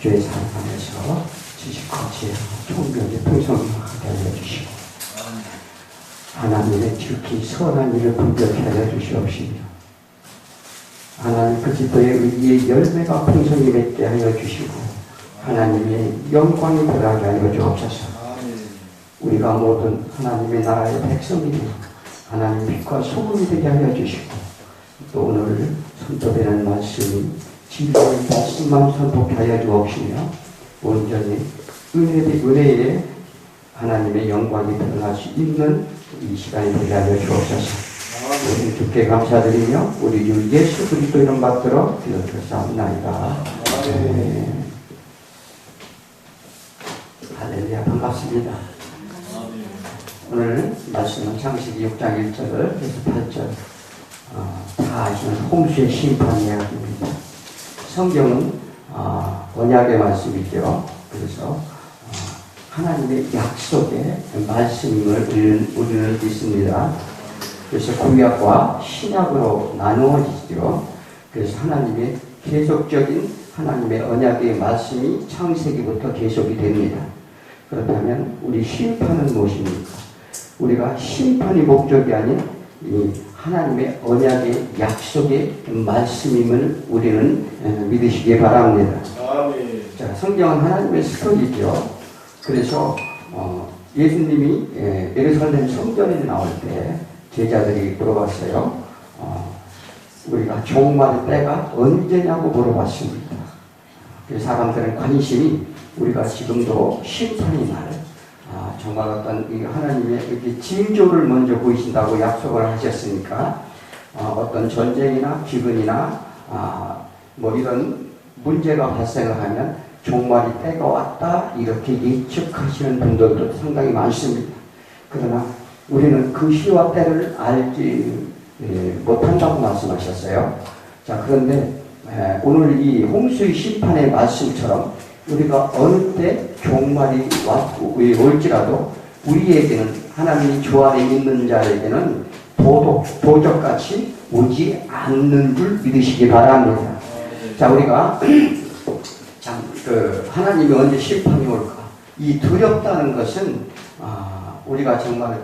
주의 사랑하면서 지식과 지혜와 총명의 풍성하게 하여 주시고 하나님의 지극히 선한 일을 분별케 하여 주시옵시며 하나님 그 지도의 의의 열매가 풍성히 맺게 하여 주시고 하나님의 영광이 드러나게 하여 주옵소서. 우리가 모든 하나님의 나라의 백성이며 하나님 빛과 소금이 되게 하여 주시고 또 오늘 선포되는 말씀이 진리의 말씀만 선포케 하여 주옵시며 온전히 은혜에 하나님의 영광이 드러날 수 있는 이 시간이 되게 하여 주옵소서. 우리 주께 감사드리며 우리 주 예수 그리스도 이름 받들어 기도드렸사옵나이다. 할렐루야. 반갑습니다. 오늘 말씀은 창세기 6장 1절을 그래서 8절 다 아시는 홍수의 심판 이야기입니다. 성경은 언약의 말씀이죠. 그래서 하나님의 약속의 말씀을 우리는 믿습니다. 그래서 구약과 신약으로 나누어지죠. 그래서 하나님의 계속적인 하나님의 언약의 말씀이 창세기부터 계속이 됩니다. 그렇다면 우리 심판은 무엇입니까? 우리가 심판이 목적이 아닌 이 하나님의 언약의 약속의 말씀임을 우리는 믿으시기 바랍니다. 자, 성경은 하나님의 스토리죠. 그래서 예수님이 예루살렘 성전에 나올 때 제자들이 물어봤어요. 우리가 종말의 때가 언제냐고 물어봤습니다. 사람들의 관심이 우리가 지금도 심판의 날 정말 어떤 하나님의 이렇게 징조를 먼저 보이신다고 약속을 하셨으니까 어떤 전쟁이나 기근이나 뭐 이런 문제가 발생을 하면 종말의 때가 왔다 이렇게 예측하시는 분들도 상당히 많습니다. 그러나 우리는 그 시와 때를 알지 못한다고 말씀하셨어요. 자, 그런데 오늘 이 홍수의 심판의 말씀처럼 우리가 어느 때 종말이 올지라도 우리에게는 하나님이 주 안에 있는 자에게는 도적같이 오지 않는 줄 믿으시기 바랍니다. 자, 우리가 참 하나님이 언제 심판이 올까? 이 두렵다는 것은 우리가 정말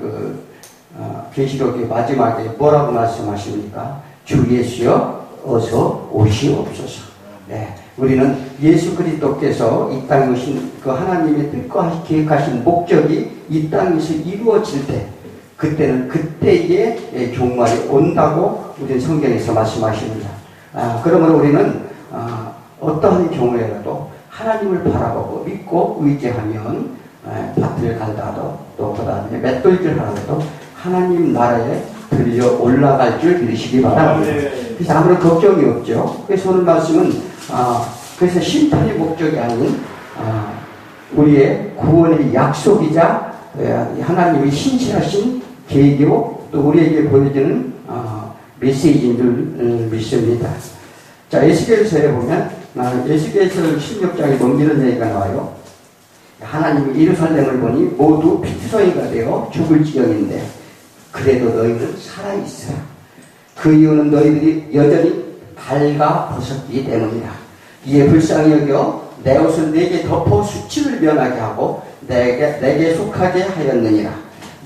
계시록의 마지막에 뭐라고 말씀하십니까? 주 예수여 어서 오시옵소서. 네, 우리는 예수 그리스도께서 이 땅에 오신 그 하나님의 뜻과 계획하신 목적이 이 땅에서 이루어질 때 그때는 그때의 종말이 온다고 우리는 성경에서 말씀하십니다. 그러므로 우리는 어떠한 경우에라도 하나님을 바라보고 믿고 의지하면 밭을 갈다도 또 그 다음에 맷돌질 하라도 하나님 나라에 들려 올라갈 줄 믿으시기 바랍니다. 그래서 아무런 걱정이 없죠. 그래서 오늘 말씀은 그래서 심판의 목적이 아닌 우리의 구원의 약속이자 하나님의 신실하신 계기로 또 우리에게 보여주는 메시지인 줄 믿습니다. 자, 에스겔서에 보면 에스겔서 16장에 보면 이런 얘기가 나와요. 하나님이 예루살렘을 보니 모두 피투성이가 되어 죽을 지경인데 그래도 너희는 살아있어. 그 이유는 너희들이 여전히 발가벗었기 때문이다. 이에 불쌍히 여겨 내 옷을 내게 덮어 수치를 면하게 하고 내게 속하게 하였느니라.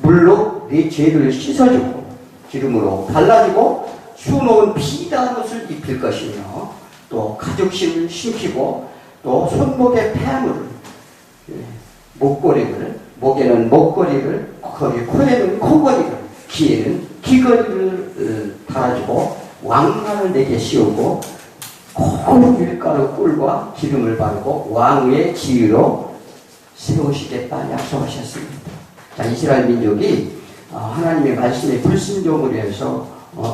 물로 네 죄를 씻어주고 기름으로 발라주고 수놓은 피다한 옷을 입힐 것이며 또 가죽신을 신기고 또 손목에 폐물을 목에는 목걸이를 코에는 코걸이를 귀에는 귀걸이를 달아주고 왕관을 내게 씌우고 고운 밀가루 꿀과 기름을 바르고 왕의 지위로 세우시겠다 약속하셨습니다. 자, 이스라엘 민족이 하나님의 말씀에 불순종을 해서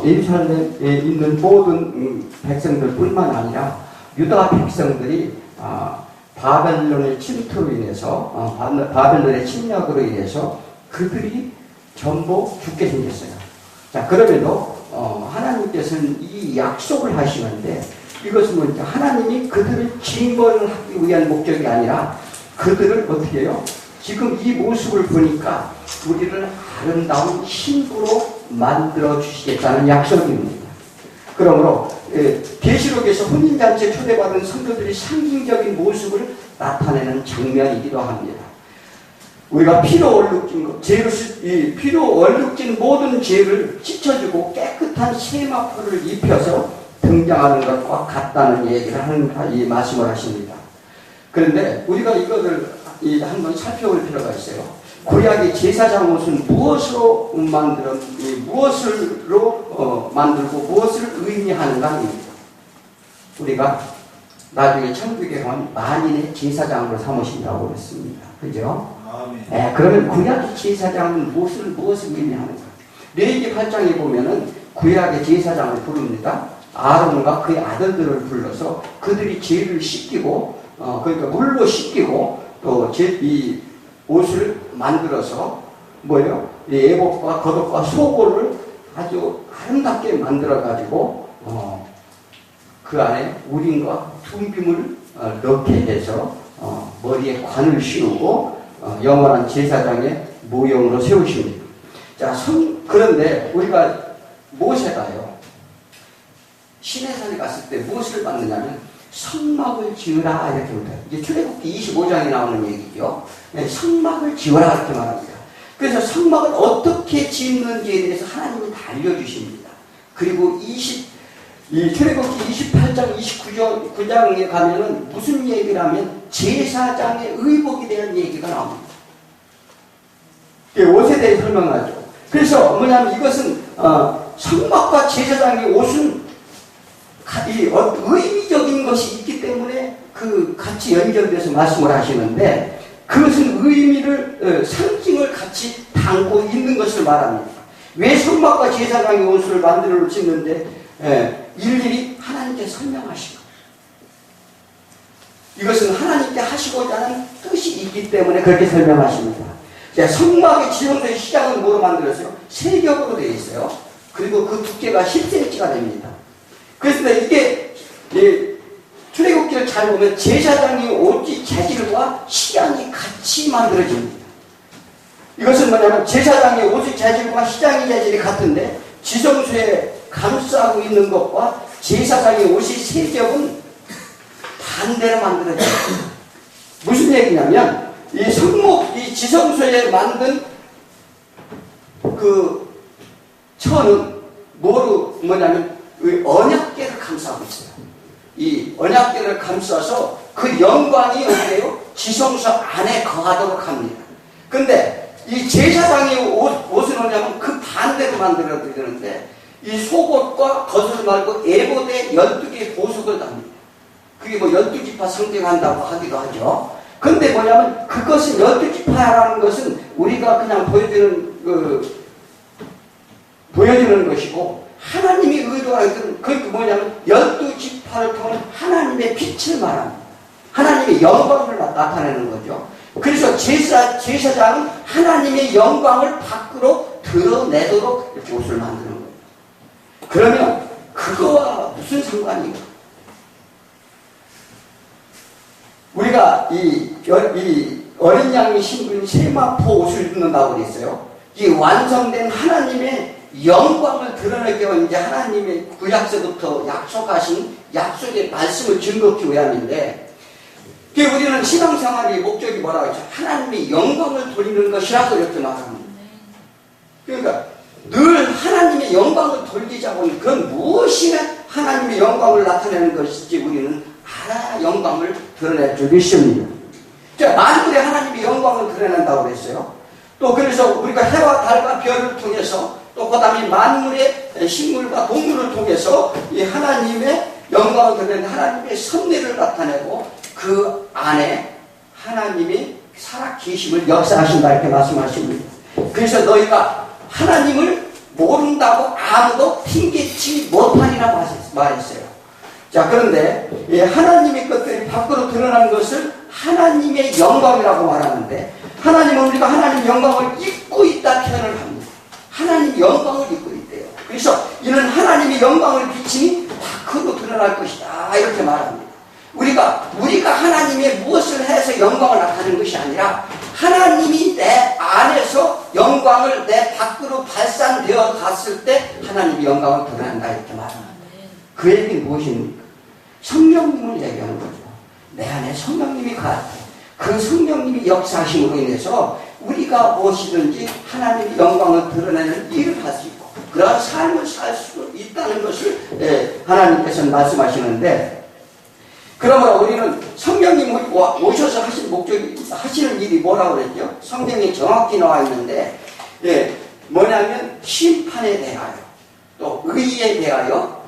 예루살렘에 있는 모든 백성들뿐만 아니라 유다 백성들이 바벨론의 침투로 인해서 바벨론의 침략으로 인해서 그들이 전부 죽게 생겼어요. 자, 그럼에도 하나님께서는 이 약속을 하시는데 이것은 뭐냐? 하나님이 그들을 징벌을 하기 위한 목적이 아니라 그들을 어떻게 해요? 지금 이 모습을 보니까 우리를 아름다운 신부로 만들어 주시겠다는 약속입니다. 그러므로 계시록에서 혼인잔치에 초대받은 성도들이 상징적인 모습을 나타내는 장면이기도 합니다. 우리가 피로 얼룩진 것, 피로 얼룩진 모든 죄를 씻어주고 깨끗한 세마포를 입혀서 등장하는 것과 같다는 얘기를 이 말씀을 하십니다. 그런데 우리가 이것을 한번 살펴볼 필요가 있어요. 구약의 제사장 옷은 무엇으로 만들고 무엇을 의미하는가입니다. 우리가 나중에 천국에 가면 만인의 제사장으로 삼으신다고 그랬습니다. 그죠? 그러면 구약의 제사장은 무엇을 의미하는가? 레위기 8장에 보면은 구약의 제사장을 부릅니다. 아론과 그의 아들들을 불러서 그들이 죄를 씻기고, 그러니까 물로 씻기고, 또 이 옷을 만들어서 이 에봇과 겉옷과 속옷을 아주 아름답게 만들어가지고 그 안에 우림과 tum빔을 넣게 해서 머리에 관을 씌우고 영원한 제사장의 모형으로 세우십니다. 자, 그런데 우리가 모세가요, 시내산에 갔을 때 무엇을 받느냐면 성막을 지으라 이렇게 합니다. 이게 출애굽기 25장에 나오는 얘기죠. 성막을 지어라 이렇게 말합니다. 그래서 성막을 어떻게 짓는지에 대해서 하나님은 다 알려주십니다. 그리고 이 출애굽기 28장 29장에 가면은 무슨 얘기를 하면 제사장의 의복에 대한 얘기가 나옵니다. 5세대에 설명하죠. 그래서 뭐냐면 이것은 성막과 제사장의 옷은 의미적인 것이 있기 때문에 같이 연결돼서 말씀을 하시는데, 그것은 의미를 상징을 같이 담고 있는 것을 말합니다. 왜 성막과 제사장의 옷을 만들어 짓는데 일일이 하나님께 설명하시고, 이것은 하나님께 하시고자 하는 뜻이 있기 때문에 그렇게 설명하십니다. 자, 성막의 지형도의 시작은 뭐로 만들었어요? 세겹으로 되어 있어요. 그리고 그 두께가 10cm가 됩니다. 그래서 이게 출애굽기를 잘 보면 제사장의 옷의 재질과 시장이 같이 만들어집니다. 이것은 뭐냐면 제사장의 옷의 재질과 시장의 재질이 같은데 지성소에 감싸고 있는 것과 제사장의 옷의 세겹은 반대로 만들어집니다. 무슨 얘기냐면 이 지성소에 만든 그 천은 뭐냐면 언약궤를 감싸고 있어요. 이 언약궤를 감싸서 그 영광이 어디에요? 지성소 안에 거하도록 합니다. 근데 이 제사장의 옷은 뭐냐면 그 반대로 만들어야 되는데, 이 속옷과 겉옷을 말고 에봇에 12개의 보석을 답니다. 그게 12지파 상징한다고 하기도 하죠. 근데 뭐냐면 그것은 12지파라는 것은 우리가 그냥 보여주는 것이고, 하나님이 의도하는 그게 뭐냐면 12지파를 통한 하나님의 빛을 말합니다. 하나님의 영광을 나타내는 거죠. 그래서 제사장은 하나님의 영광을 밖으로 드러내도록 이렇게 옷을 만드는 거예요. 그러면 그거와 무슨 상관인가? 우리가 이 어린 양이 신은 세마포 옷을 입는다고 그랬어요. 이 완성된 하나님의 영광을 드러내기 위해 이제 하나님의 구약서부터 약속하신 약속의 말씀을 증거하기 위함인데, 우리는 신앙생활의 목적이 뭐라고 했죠? 하나님의 영광을 돌리는 것이라고 이렇게 말합니다. 그러니까 늘 하나님의 영광을 돌리자고 하면 그건 무엇이 하나님의 영광을 나타내는 것인지 우리는 알아야 영광을 드러낼 줄 믿습니다. 만물에 하나님의 영광을 드러낸다고 그랬어요. 또 그래서 우리가 해와 달과 별을 통해서, 또 그 다음에 만물의 식물과 동물을 통해서 이 하나님의 영광을 드러내는 하나님의 섭리를 나타내고, 그 안에 하나님이 살아계심을 역사하신다 이렇게 말씀하십니다. 그래서 너희가 하나님을 모른다고 아무도 핑계치 못하리라고 말했어요. 자, 그런데 하나님의 것들이 밖으로 드러난 것을 하나님의 영광이라고 말하는데, 하나님은 우리가 하나님의 영광을 입고 있다 표현을 합니다. 하나님의 영광을 입고 있대요. 그래서 이는 하나님의 영광을 비치니 밖으로 드러날 것이다 이렇게 말합니다. 우리가 하나님의 무엇을 해서 영광을 나타내는 것이 아니라 하나님이 내 안에서 영광을 내 밖으로 발산되어 갔을 때 하나님의 영광을 드러낸다 이렇게 말합니다. 그 얘기는 무엇입니까? 성령님을 얘기하는 거죠. 내 안에 성령님이 그 성령님이 역사하심으로 인해서 우리가 무엇이든지 하나님의 영광을 드러내는 일을 할 수 있고 그러한 삶을 살 수 있다는 것을 하나님께서는 말씀하시는데, 그러므로 우리는 성령님이 오셔서 하시는 일이 뭐라고 그랬죠? 성경에 정확히 나와 있는데, 뭐냐면 심판에 대하여, 또 의에 대하여,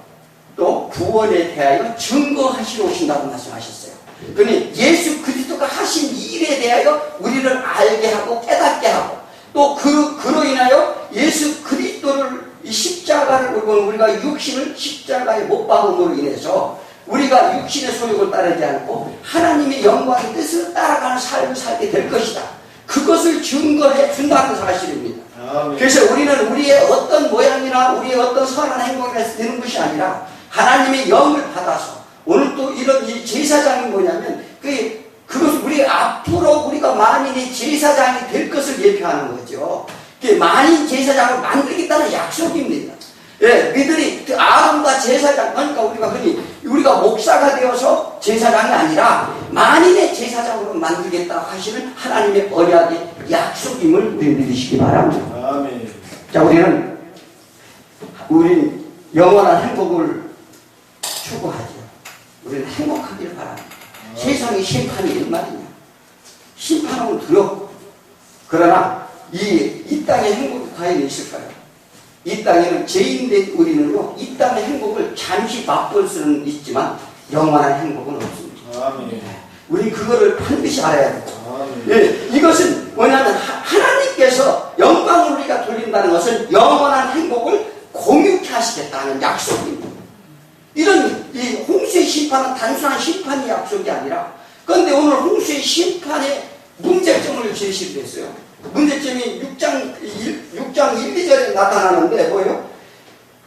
또 구원에 대하여 증거하시러 오신다고 말씀하셨어요. 그러니 예수 그리스도가 하신 일에 대하여 우리를 알게 하고 깨닫게 하고, 또 그로 인하여 예수 그리스도를 이 십자가를 우리가 육신을 십자가에 못 박음으로 인해서 우리가 육신의 소욕을 따르지 않고 하나님의 영광의 뜻을 따라가는 삶을 살게 될 것이다. 그것을 증거해 준다는 사실입니다. 아멘. 그래서 우리는 우리의 어떤 모양이나 우리의 어떤 선한 행동에서 되는 것이 아니라 하나님의 영을 받아서, 오늘 또 이런 이 제사장이 뭐냐면 그것을 우리 앞으로 우리가 만인의 제사장이 될 것을 예표하는 거죠. 만인 제사장을 만들겠다는 약속입니다. 이들이 아론과 제사장, 그러니까 우리가 목사가 되어서 제사장이 아니라 만인의 제사장으로 만들겠다 하시는 하나님의 언약의 약속임을 우리 믿으시기 바랍니다. 아멘. 자, 우린 영원한 행복을 추구하죠. 우리는 행복하기를 바랍니다. 세상에 심판이 얼마냐? 심판하면 두렵고, 그러나 이 땅의 행복이 과연 있을까요? 이 땅에는 죄인된 우리는요, 이 땅의 행복을 잠시 맛볼 수는 있지만 영원한 행복은 없습니다. 아멘. 우리 그거를 반드시 알아야 됩니다. 이것은 뭐냐면 하나님께서 영광을 우리가 돌린다는 것은 영원한 행복을 공유케 하시겠다는 약속입니다. 이런 이 홍수의 심판은 단순한 심판의 약속이 아니라, 그런데 오늘 홍수의 심판의 문제점을 제시를 했어요. 문제점이 6장 1, 2절에 나타나는데 뭐예요?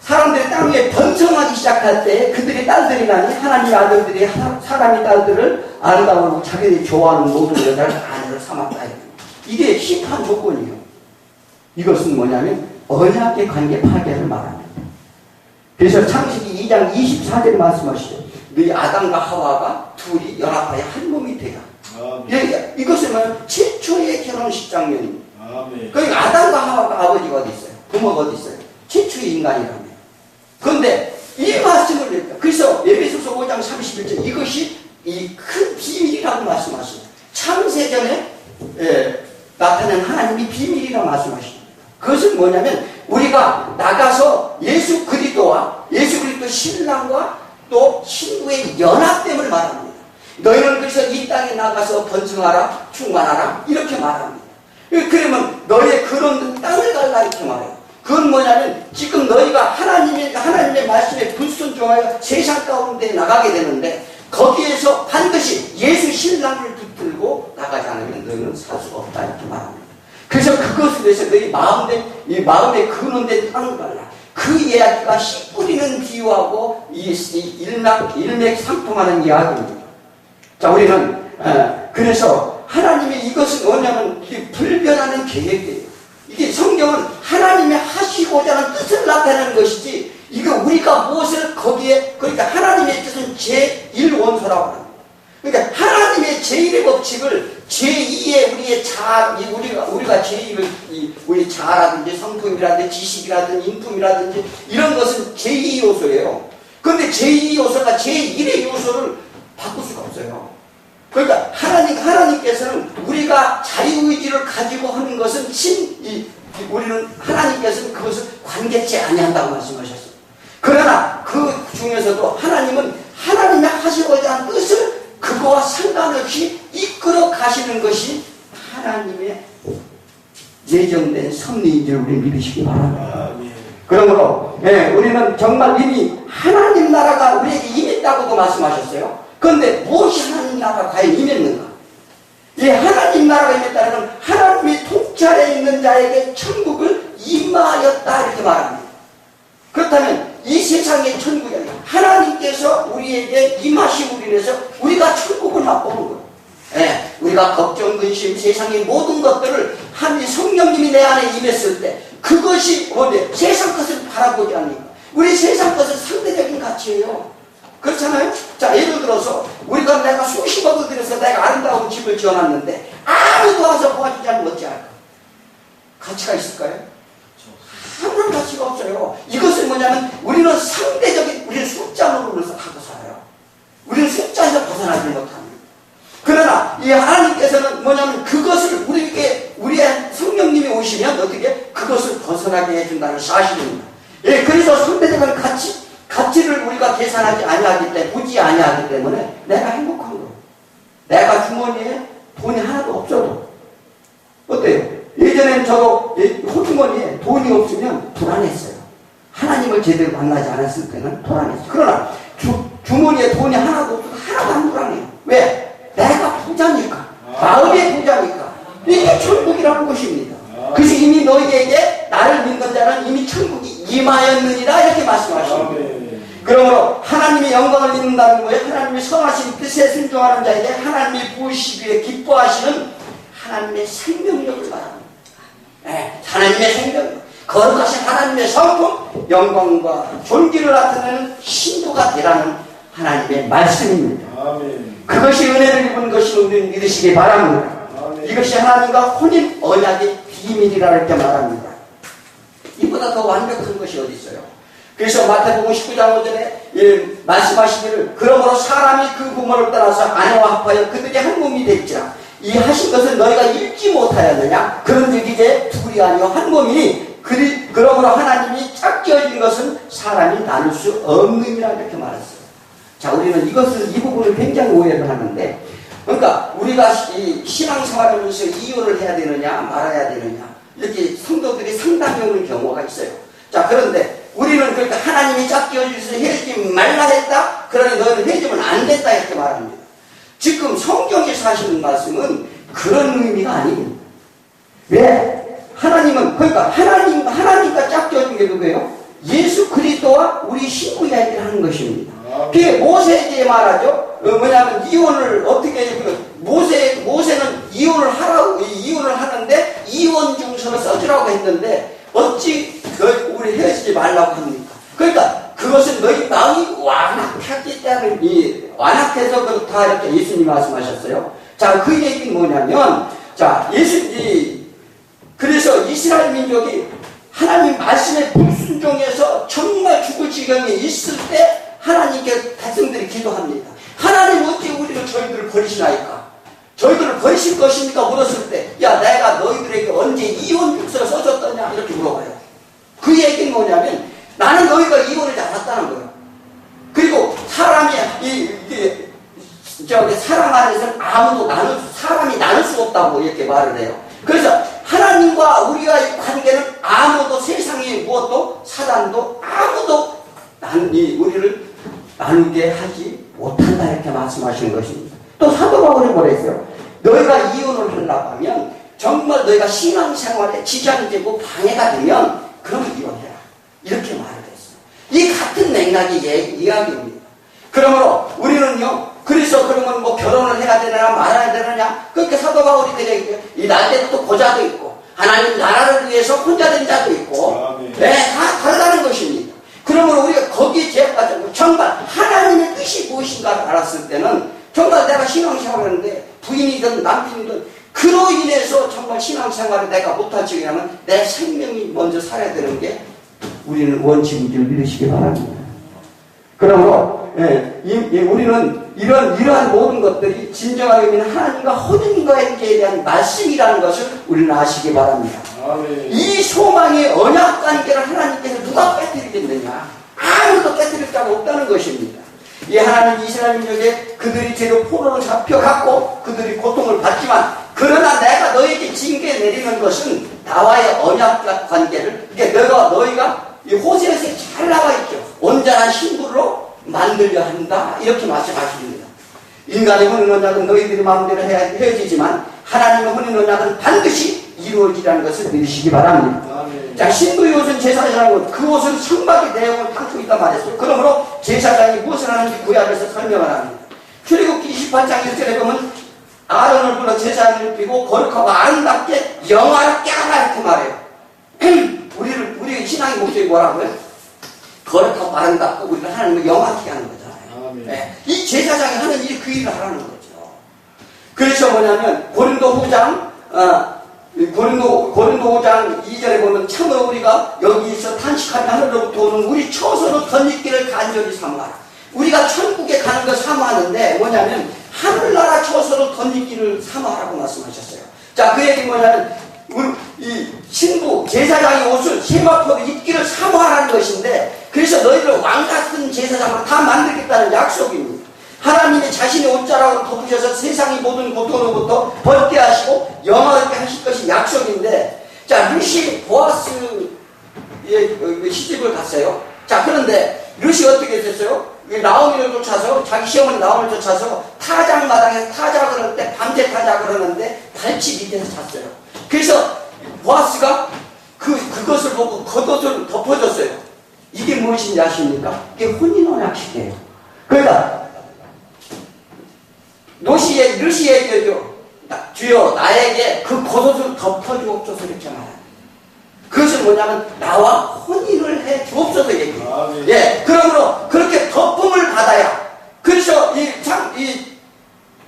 사람들이 땅 위에 번성하기 시작할 때 그들의 딸들이 나니 하나님의 아들들이 사람의 딸들을 아름다워하고 자기들이 좋아하는 모든 여자를 아내로 삼았다. 이게 심판 조건이에요. 이것은 뭐냐면 언약의 관계 파괴를 말합니다. 그래서 창세기 2장 24절에 말씀하시죠. 너희 아담과 하와가 둘이 연합하여 한 몸이 되라. 이것은 뭐냐면 최초의 결혼식 장면입니다. 그러니까 아담과 하와가 아버지가 어디 있어요? 부모가 어디 있어요? 최초의 인간이라며. 그런데 이 말씀을 냈다. 그래서 에베소서 5장 31절, 이것이 이 큰 비밀이라고 말씀하십니다. 창세전에 나타낸 하나님이 비밀이라고 말씀하십니다. 그것은 뭐냐면 우리가 나가서 예수 그리스도 신랑과 또 신부의 연합됨을 말합니다. 너희는 그래서 이 땅에 나가서 번성하라, 충만하라, 이렇게 말합니다. 그러면 너희의 그런 땅을 달라, 이렇게 말해요. 그건 뭐냐면 지금 너희가 하나님의 말씀에 불순종하여 세상 가운데 나가게 되는데, 거기에서 반드시 예수 신랑을 붙들고 나가지 않으면 너희는 살 수가 없다, 이렇게 말합니다. 그래서 그것을 위해서 너희 마음에 근원된 땅을 달라. 그 이야기가 씨 뿌리는 비유하고 일맥상통하는 이야기입니다. 자, 우리는 그래서 하나님의 이것은 뭐냐면 이게 불변하는 계획이에요. 이게 성경은 하나님이 하시고자 하는 뜻을 나타내는 것이지, 이거 우리가 무엇을 거기에, 그러니까 하나님의 뜻은 제1원소라고 합니다. 그러니까 하나님의 제1의 법칙을 제2의 우리가 제1을 우리 자아라든지 성품이라든지 지식이라든지 인품이라든지 이런 것은 제2 요소예요. 그런데 제2 요소가 제1의 요소를 바꿀 수가 없어요. 그러니까 하나님께서는 우리가 자유의지를 가지고 하는 것은 우리는 하나님께서는 그것을 관계치 아니한다고 말씀하셨어요. 그러나 그 중에서도 하나님은 하나님이 하시고자 하는 뜻을 그거와 상관없이 이끌어 가시는 것이 하나님의 예정된 섭리인 줄 우리 믿으시기 바랍니다. 그러므로 우리는 정말 이미 하나님 나라가 우리에게 임했다고도 말씀하셨어요. 그런데 무엇이 하나님 나라가 과연 임했는가? 이 하나님 나라가 임했다는 건 하나님의 통찰에 있는 자에게 천국을 임하였다, 이렇게 말합니다. 그렇다면 이 세상의 천국이 아니라 하나님께서 우리에게 임하심으로 인해서 우리가 천국을 맛보는 거예요. 우리가 걱정, 근심, 세상의 모든 것들을 한 성령님이 내 안에 임했을 때 그것이 세상 것을 바라보지 않으니까 우리 세상 것은 상대적인 가치, 가치예요. 그렇잖아요? 자, 예를 들어서 우리가 내가 수십억을 들여서 내가 아름다운 집을 지어놨는데 아무도 와서 도와주지 않으면 어찌할까? 가치가 있을까요? 아무런 가치가 없어요. 이것은 뭐냐면 우리는 상대적인 우리는 숫자 노릇을 하고 살아요. 우리는 숫자에서 벗어나지 못합니다. 그러나 이 하나님께서는 뭐냐면 그것을 우리에게 우리의 성령님이 오시면 어떻게 그것을 벗어나게 해준다는 사실입니다. 예, 그래서 상대적인 가치를 우리가 계산하지 아니하기 때문에 보지 아니하기 때문에 내가 행복한 거예요. 내가 주머니에 돈이 하나도 없어도 어때요? 예전엔 저도 호주머니에 돈이 없으면 불안했어요. 하나님을 제대로 만나지 않았을 때는 불안했어요. 그러나 주머니에 돈이 하나도 없어도 하나도 안 불안해요. 왜? 내가 부자니까. 마음의 부자니까. 이게 천국이라는 것입니다. 그래서 이미 너희에게 나를 믿는 자는 이미 천국이 임하였느니라 이렇게 말씀하십니다. 그러므로 하나님의 영광을 믿는다는 거예요. 하나님의 선하신 뜻에 순종하는 자에게 하나님이 부으시기에 기뻐하시는 하나님의 생명력을 말합니다. 네, 하나님의 생명력. 거룩하신 하나님의 성품, 영광과 존귀를 나타내는 신도가 되라는 하나님의 말씀입니다. 아멘. 그것이 은혜를 입은 것을 우리는 믿으시기 바랍니다. 아멘. 이것이 하나님과 혼인 언약의 비밀이라 이렇게 말합니다. 이보다 더 완벽한 것이 어디 있어요? 그래서 마태복음 19장 5절에 말씀하시기를 그러므로 사람이 그 부모를 떠나서 아내와 합하여 그들이 한 몸이 될지라 이 하신 것을 너희가 읽지 못하였느냐? 그런즉 이제 둘이 아니요 한 몸이니 그러므로 하나님이 짝지어진 것은 사람이 나눌 수 없느니라 이렇게 말했어요. 자, 우리는 이 부분을 굉장히 오해를 하는데, 그러니까 우리가 이 신앙생활을 하면서 이혼을 해야 되느냐 말아야 되느냐 이렇게 성도들이 상담해 오는 경우가 있어요. 자, 그런데 우리는 그러니까 하나님이 짝지어주셔서 헤어지지 말라 했다. 그러니 너희는 헤어지면 안 됐다 이렇게 말합니다. 지금 성경에서 하시는 말씀은 그런 의미가 아닙니다. 왜? 하나님은 그러니까 하나님과 짝지어준 게 누구예요? 예수 그리스도와 우리 신부 이야기를 하는 것입니다. 그게 모세에게 말하죠. 뭐냐면 이혼을 어떻게 모세는 이혼을 하는데 이혼 증서를 써주라고 했는데 어찌 우리 헤어지지 말라고 합니까? 그러니까 그것은 너희 마음이 완악했기 때문에 완악해서 그렇다 이렇게 예수님이 말씀하셨어요. 자, 그 얘기는 뭐냐면 자 그래서 이스라엘 민족이 하나님 말씀에 불순종해서 정말 죽을 지경에 있을 때 하나님께 백성들이 기도합니다. 하나님 어찌 우리를 저희들을 버리시나이까? 저희들을 버리실 것입니까? 물었을 때 야 내가 너희들에게 언제 이혼 율서를 써줬더냐 이렇게 물어봐요. 그 얘기는 뭐냐면 나는 너희가 이혼을 잘했다는 거예요. 그리고 사람이 사랑 안에서는 사람이 나눌 수 없다고 이렇게 말을 해요. 그래서 하나님과 우리와의 관계는 아무도 세상에 무엇도 사단도 아무도 우리를 나누게 하지 못한다 이렇게 말씀하시는 것입니다. 또 사도 바울이 뭐랬어요? 너희가 이혼을 하려고 하면 정말 너희가 신앙생활에 지장이 되고 방해가 되면 그러면 이혼해라 이렇게 말을 했어요. 이 같은 맥락의 이야기입니다. 그러므로 우리는요 그래서 그러면 뭐 결혼을 해야 되느냐 말아야 되느냐 그렇게 사도 바울이 되게 이 날때도 또 고자도 있고 하나님 나라를 위해서 혼자 된 자도 있고 네, 다 다르다는 것입니다. 그러므로 우리가 거기에 제약받지 정말 하나님의 뜻이 무엇인가를 알았을 때는 정말 내가 신앙생활을 하는데 부인이든 남편이든 그로 인해서 정말 신앙생활을 내가 못할 적이라면 내 생명이 먼저 살아야 되는 게 우리는 원칙인 줄 믿으시기 바랍니다. 그러므로 우리는 이러한 모든 것들이 진정하게 믿는 하나님과 혼인관계에 대한 말씀이라는 것을 우리는 아시기 바랍니다. 아멘. 이 소망의 언약관계를 하나님께서 누가 깨뜨리겠느냐? 아무도 깨뜨릴 자가 없다는 것입니다. 이 하나님 이스라엘 민족에 그들이 죄로 포로로 잡혀갔고 그들이 고통을 받지만 그러나 내가 너에게 징계 내리는 것은 나와의 언약 관계를 너희가 이 호세에서 잘 나와 있죠. 온전한 신부로 만들려 한다 이렇게 말씀하십니다. 인간의 혼인 언약은 너희들이 마음대로 헤어지지만 하나님의 혼인 언약은 반드시 이루어지라는 것을 믿으시기 바랍니다. 아멘. 자, 신부의 옷은 제사장이라는 것, 그 옷은 성막의 내용을 담고 있단 말이었어요. 그러므로 제사장이 무엇을 하는지 구약에서 설명을 합니다. 출애굽기 28장 1절에 보면 아론을 불러 제사장을 삐고 거룩하고 아름답게 영화롭게 하라 이렇게 말해요. 우리 신앙의 목적이 뭐라고요? 거룩하고 바른다. 우리가 하나님을 영화롭게 하는 거잖아요. 네. 이 제사장이 하는 일이 그 일을 하라는 거죠. 그래서 뭐냐면 고린도 5장 고린도 5장 2절에 보면 참으로 우리가 여기서 탄식하며 하늘로부터 오는 우리 처소로 덧입기를 간절히 사모하라. 우리가 천국에 가는 걸 사모하는데 뭐냐면 하늘나라 처소로 덧입기를 사모하라고 말씀하셨어요. 자, 그 얘기 뭐냐면 이 신부 제사장의 옷을 세마포로 입기를 사모하라는 것인데, 그래서 너희를 왕같은 제사장으로 다 만들겠다는 약속입니다. 하나님이 자신의 옷자락으로 덮으셔서 세상의 모든 고통으로부터 벗게 하시고 영화롭게 하실 것이 약속인데, 자, 루시 보아스의 시집을 갔어요. 자, 그런데 루시 어떻게 됐어요? 나오미를 쫓아서, 자기 시어머니 나오미를 쫓아서 타작마당에서 타작을 할 때 밤새 타작을 하는데 발치 밑에서 잤어요. 그래서 보아스가 그것을 보고 겉옷을 덮어줬어요. 이게 무엇인지 아십니까? 이게 혼인언약식이에요. 그러니까 루시 얘기해요. 주여 나에게 그 겉옷을 덮어주옵소서 이렇게 말합니다. 그것은 뭐냐면 나와 혼인을 해 주옵소서 얘기해요. 예, 그러므로 그렇게 덮음을 받아야. 그래서 이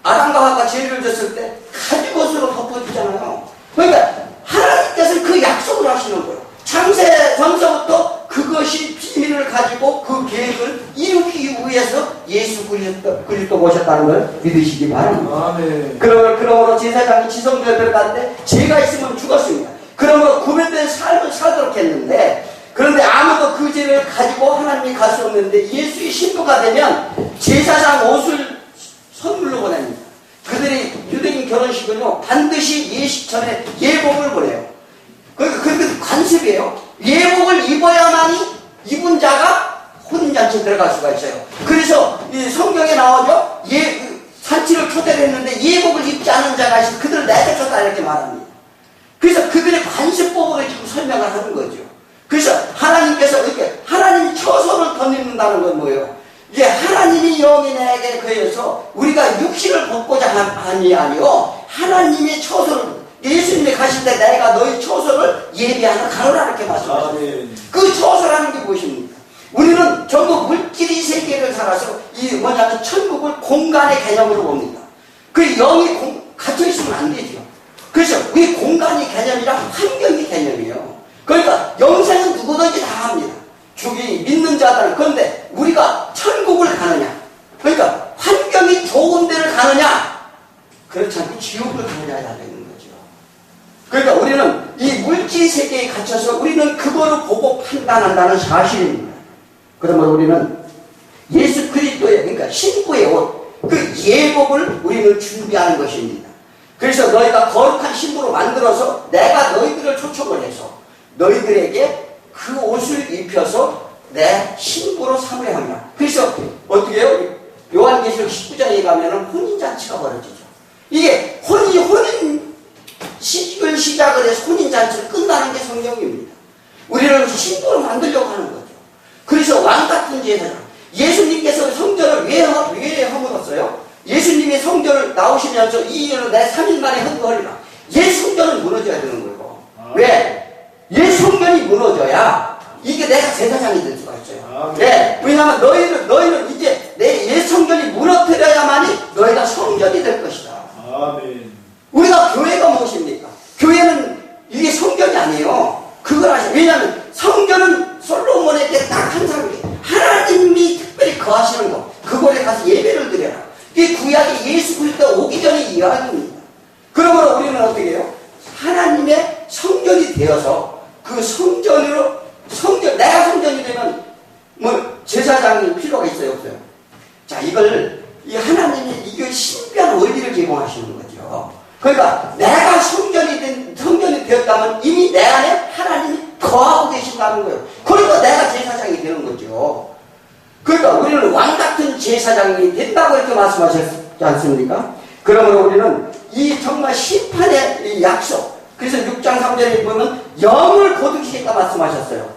아담과 하와가 죄를 졌을 때 가죽옷으로 덮어주잖아요. 그러니까 하나님께서는 그 약속을 하시는 거예요. 창세 전서부터 그것이 비밀을 가지고 그 계획을 이루기 위해서 예수 그리스도 오셨다는 걸 믿으시기 바랍니다. 그러므로 제사장이 지성전에 들어갔는데 죄가 있으면 죽었습니다. 그러므로 구별된 삶을 살도록 했는데, 그런데 아무도 그 죄를 가지고 하나님이 갈 수 없는데 예수의 신부가 되면 제사장 옷을 선물로 보냅니다. 그들이 유대인 결혼식은요 반드시 예식 전에 예복을 보내요. 그 관습이에요. 예복을 입어야만이 입은 자가 혼인잔치에 들어갈 수가 있어요. 그래서 이 성경에 나오죠. 잔치를 초대를 했는데 예복을 입지 않은 자가 있어 그들을 내쫓았다 이렇게 말합니다. 그래서 그들의 관습법으로 지금 설명을 하는 거죠. 그래서 하나님께서 이렇게 하나님 처소를 덧입는다는 건 뭐예요? 이게 하나님이 영인에게 그여서 우리가 육신을 벗고자 함이 아니요 하나님의 처소를, 예수님이 가실 때 내가 너희 처소를 예비하는 가노라 이렇게 말씀하셨어요. 그 처소라는 게 무엇입니까? 우리는 전부 물질의 세계를 살아서 뭐냐면 천국을 공간의 개념으로 봅니다. 그 영이 갇혀있으면 안 되죠. 그래서 우리 공간의 개념이라 환경의 개념이에요. 그러니까 영생은 누구든지 다 합니다. 주기 믿는 자들은. 그런데 우리가 천국을 가느냐, 그러니까 환경이 좋은 데를 가느냐, 그렇지 않고 지옥을 가느냐야 되는 거죠. 그러니까 우리는 이 물질 세계에 갇혀서 우리는 그거를 보고 판단한다는 사실입니다. 그러면 우리는 예수 그리스도의, 그러니까 신부의 옷, 그 예복을 우리는 준비하는 것입니다. 그래서 너희가 거룩한 신부로 만들어서 내가 너희들을 초청을 해서 너희들에게 그 옷을 입혀서 내 신부로 삼으려 합니다. 그래서 어떻게 해요? 요한계시록 19장에 가면은 혼인잔치가 벌어지죠. 이게 혼인 시집을 시작을 해서 혼인잔치를 끝나는 게 성경입니다. 우리를 신부로 만들려고 하는 거죠. 그래서 왕같은 제사장, 예수님께서 성전을 왜 허물었어요? 예수님이 성전을 나오시면서 이 일을 내 3일 만에 헛거리라. 옛 성전은 무너져야 되는 거예요. 왜? 옛 성전이 무너져야 이게 내가 제사장이 될 수가 있어요. 네. 왜냐하면 너희는 이제 내 옛 성전이 무너뜨려야만이 너희가 성전이 될 것이다. 아멘. 우리가 교회가 무엇입니까? 교회는 이게 성전이 아니에요. 그걸 아시죠? 왜냐하면 성전은 솔로몬에게 딱 항상 하나님이 특별히 거하시는 거, 그곳에 가서 예배를 드려라. 이게 구약이 예수 그리스도 오기 전의 이야기입니다. 그러므로 우리는 어떻게 해요? 하나님의 성전이 되어서 그 성전으로, 내가 성전이 되면 뭐 제사장이 필요가 있어요, 없어요? 자, 이 하나님이 이게 신비한 원리를 제공하시는 거죠. 그러니까 내가 성전이 되었다면 이미 내 안에 하나님이 거하고 계신다는 거예요. 그러니까 내가 제사장이 되는 거죠. 그러니까 우리는 왕같은 제사장이 된다고 이렇게 말씀하셨지 않습니까? 그러므로 우리는 이 정말 심판의 이 약속, 그래서 6장 3절에 보면 영을 거두시겠다 말씀하셨어요.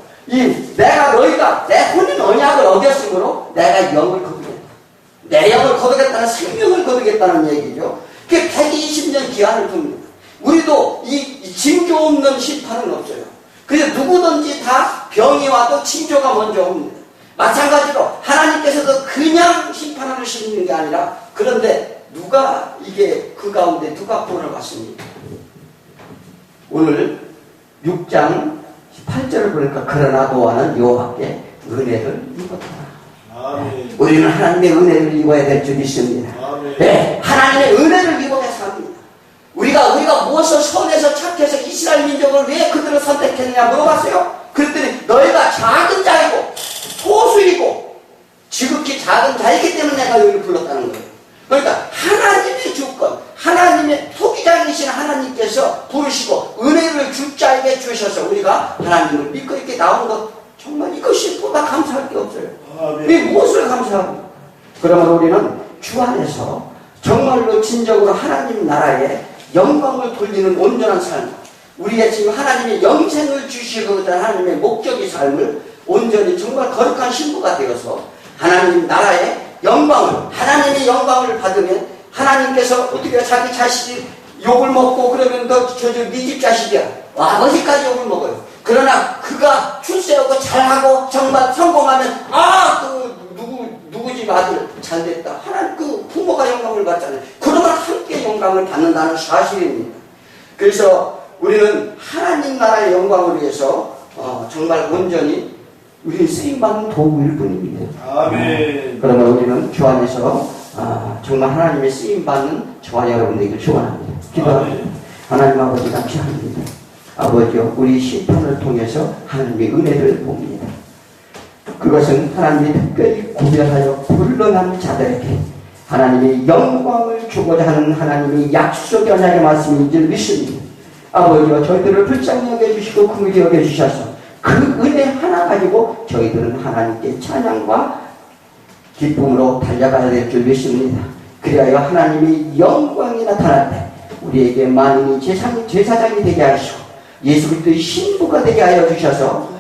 너희가 내 혼인 언약을 어겼으므로 내가 영을 거두겠다. 내 영을 거두겠다는 생명을 거두겠다는 얘기죠. 그게 120년 기한을 둡니다. 우리도 이 징조 없는 심판은 없어요. 그래서 누구든지 다 병이 와도 징조가 먼저 옵니다. 마찬가지로 하나님께서도 그냥 심판하시는 게 아니라, 그런데 누가 이게 그 가운데 누가 구원을 받습니까? 오늘 6장 8절을 보니까 그러나 노아는 여호와께 은혜를 입었다. 아멘. 우리는 하나님의 은혜를 입어야 될 줄 믿습니다. 아멘. 네, 하나님의 은혜를 입어야 삽니다. 우리가 무엇을 선해서 착해서 이스라엘 민족을 왜 그들을 선택했느냐 물어봤어요. 그랬더니 너희가 작은 자이고 소수이고 지극히 작은 자이기 때문에 내가 너희를 불렀다는 거예요. 그러니까 하나님의 주권, 하나님의 토기장이신 하나님께서 부르시고 은혜를 줄 자에게 주셔서 우리가 하나님을 믿고 이렇게 나온 것, 정말 이것이 보다 감사할 게 없어요. 이 무엇을 감사합니까? 그러면 우리는 주 안에서 정말로 진정으로 하나님 나라에 영광을 돌리는 온전한 삶, 우리의 지금 하나님의 영생을 주시고자 하나님의 목적의 삶을 온전히 정말 거룩한 신부가 되어서 하나님 나라의 영광을, 하나님의 영광을 받으면 하나님께서 어떻게 자기 자식이 욕을 먹고 그러면 네 집 자식이야, 아버지까지 욕을 먹어요. 그러나 그가 출세하고 잘하고 정말 성공하면 누구 집 아들 잘됐다, 하나님 그 부모가 영광을 받잖아요. 그러면 함께 영광을 받는다는 사실입니다. 그래서 우리는 하나님 나라의 영광을 위해서 정말 온전히 우리는 쓰임받는 도구일 뿐입니다. 아멘. 그러면 우리는 주 안에서 정말 하나님의 쓰임받는 저와 여러분들에게 축원합니다. 기도합니다. 하나님 아버지 감사합니다. 아버지요, 우리 심판을 통해서 하나님의 은혜를 봅니다. 그것은 하나님이 특별히 구별하여 불러난 자들에게 하나님의 영광을 주고자 하는 하나님의 약속의 언약의 말씀인 줄 믿습니다. 아버지요, 저희들을 불쌍히 여겨주시고 긍휼히 여겨주셔서 그 은혜 하나 가지고 저희들은 하나님께 찬양과 기쁨으로 달려가야 될 줄 믿습니다. 그리하여 하나님의 영광이 나타날 때 우리에게 만인이 제사장이 되게 하시고 예수 그리스도의 신부가 되게 하여 주셔서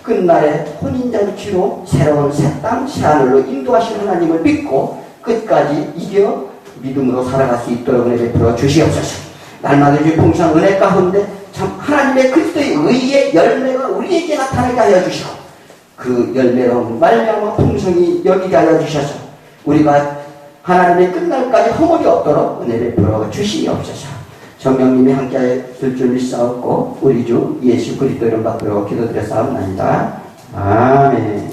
끝날에 혼인잔치로 새로운 새 땅 새하늘로 인도하신 하나님을 믿고 끝까지 이겨 믿음으로 살아갈 수 있도록 은혜 베풀어 주시옵소서. 날마다 주의 풍성한 은혜 가운데 참 하나님의 그리스도의 의의 열매가 우리에게 나타나게 하여 주시고 그 열매로 말미암아 풍성히 여기게 하여 주셔서 우리가 하나님의 끝날까지 허물이 없도록 은혜 베풀어 주시옵소서. 성령님이 함께하실 줄 믿사옵고 우리 주 예수 그리스도 이름 받들어 기도드렸사옵나이다. 아멘.